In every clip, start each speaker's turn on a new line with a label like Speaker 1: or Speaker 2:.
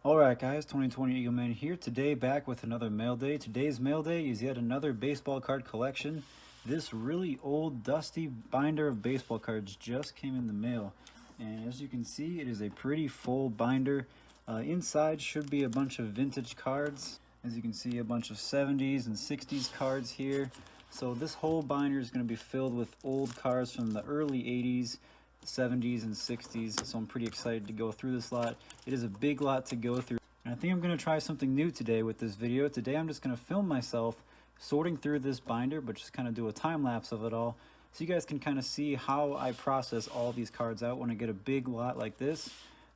Speaker 1: Alright guys, 2020 Eagleman here, today back with another mail day. Today's mail day is yet another baseball card collection. This really old dusty binder of baseball cards just came in the mail. And as you can see, it is a pretty full binder. Inside should be a bunch of vintage cards. As you can see, a bunch of 70s and 60s cards here. So this whole binder is going to be filled with old cards from the early 80s. 70s and 60s, so I'm pretty excited to go through this lot. It is a big lot to go through, and I think I'm going to try something new today with this video. Today I'm just going to film myself sorting through this binder, but just kind of do a time lapse of it all, so you guys can kind of see how I process all these cards out when I get a big lot like this.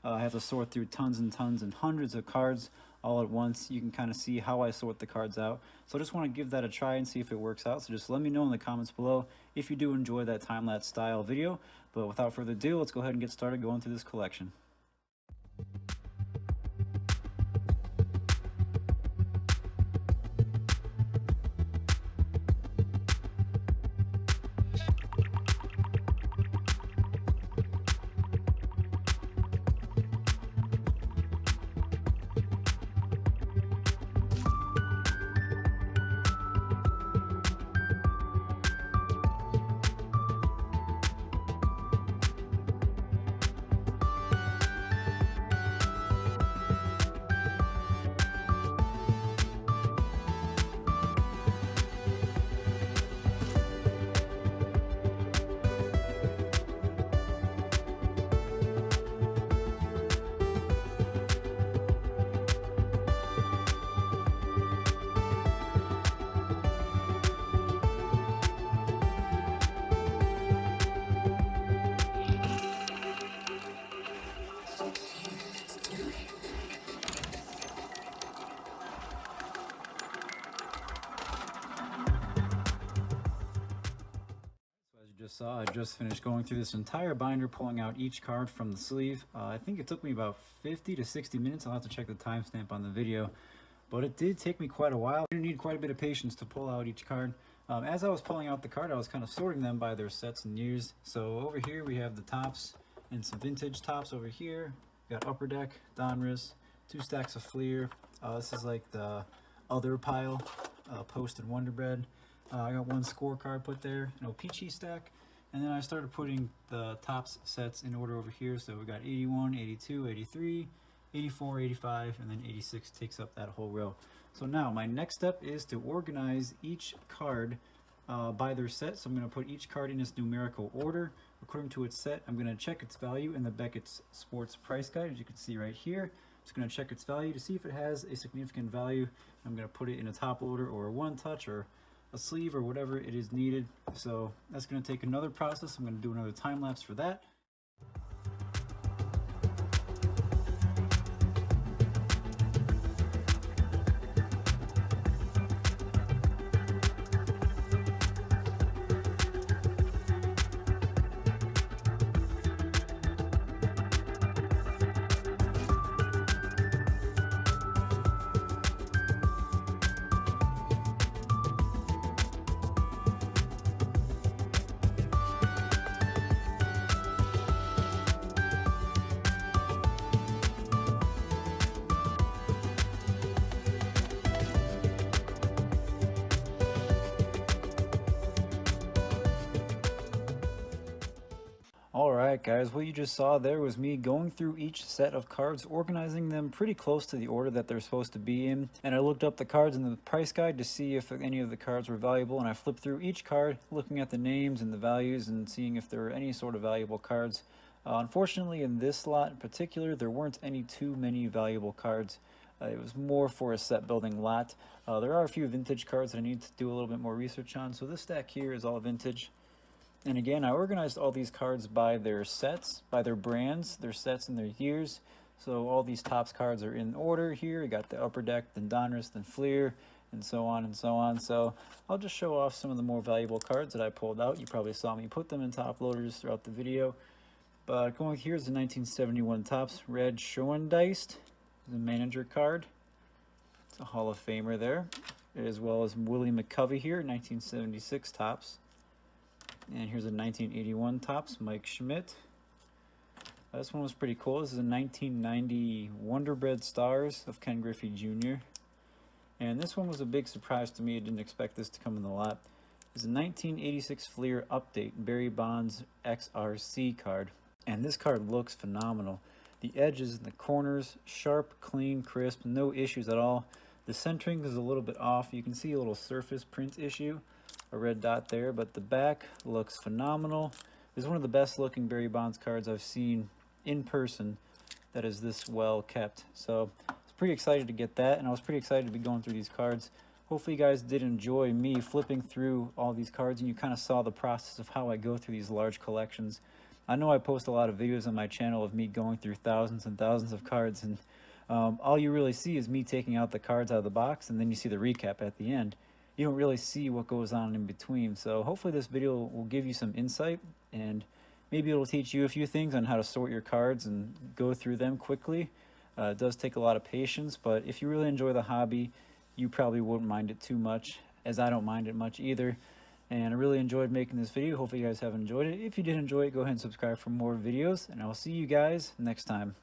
Speaker 1: I have to sort through tons and tons and hundreds of cards all at once. You can kind of see how I sort the cards out. So I just want to give that a try and see if it works out. So just let me know in the comments below if you do enjoy that time-lapse style video. But without further ado, let's go ahead and get started going through this collection. Just saw, I just finished going through this entire binder, pulling out each card from the sleeve. I think it took me about 50 to 60 minutes. I'll have to check the timestamp on the video, but it did take me quite a while. I need quite a bit of patience to pull out each card. As I was pulling out the card, I was kind of sorting them by their sets and years. So over here we have the Topps and some vintage Topps over here. We got Upper Deck, Donruss, 2 stacks of Fleer. This is like the other pile, Post and Wonder Bread. I got 1 scorecard put there, Peachy stack, and then I started putting the Topps sets in order over here. So we got 81, 82, 83, 84, 85, and then 86 takes up that whole row. So now my next step is to organize each card by their set. So I'm going to put each card in its numerical order according to its set. I'm going to check its value in the Beckett's Sports Price Guide, as you can see right here. I'm just going to check its value to see if it has a significant value. I'm going to put it in a top loader or a one touch or a sleeve or whatever it is needed. So that's going to take another process. I'm going to do another time lapse for that. Alright guys, what you just saw there was me going through each set of cards, organizing them pretty close to the order that they're supposed to be in. And I looked up the cards in the price guide to see if any of the cards were valuable, and I flipped through each card, looking at the names and the values and seeing if there were any sort of valuable cards. Unfortunately, in this lot in particular, there weren't any too many valuable cards. It was more for a set building lot. There are a few vintage cards that I need to do a little bit more research on. So this stack here is all vintage. And again, I organized all these cards by their sets, by their brands, their sets and their years. So all these Topps cards are in order here. You got the Upper Deck, then Donruss, then Fleer, and so on and so on. So I'll just show off some of the more valuable cards that I pulled out. You probably saw me put them in top loaders throughout the video. But going here is the 1971 Topps Red Schoendeist, the manager card. It's a Hall of Famer there, as well as Willie McCovey here, 1976 Topps. And here's a 1981 Topps, Mike Schmidt. This one was pretty cool. This is a 1990 Wonder Bread Stars of Ken Griffey Jr. And this one was a big surprise to me. I didn't expect this to come in the lot. It's a 1986 Fleer Update Barry Bonds XRC card. And this card looks phenomenal. The edges and the corners, sharp, clean, crisp, no issues at all. The centering is a little bit off. You can see a little surface print issue, a red dot there, but the back looks phenomenal. It's one of the best looking Barry Bonds cards I've seen in person that is this well kept. So I was pretty excited to get that, and I was pretty excited to be going through these cards. Hopefully you guys did enjoy me flipping through all these cards, and you kind of saw the process of how I go through these large collections. I know I post a lot of videos on my channel of me going through thousands and thousands of cards, and all you really see is me taking out the cards out of the box, and then you see the recap at the end. You don't really see what goes on in between. So hopefully this video will give you some insight, and maybe it'll teach you a few things on how to sort your cards and go through them quickly. It does take a lot of patience, but if you really enjoy the hobby, you probably wouldn't mind it too much, as I don't mind it much either. And I really enjoyed making this video. Hopefully you guys have enjoyed it. If you did enjoy it, go ahead and subscribe for more videos, and I will see you guys next time.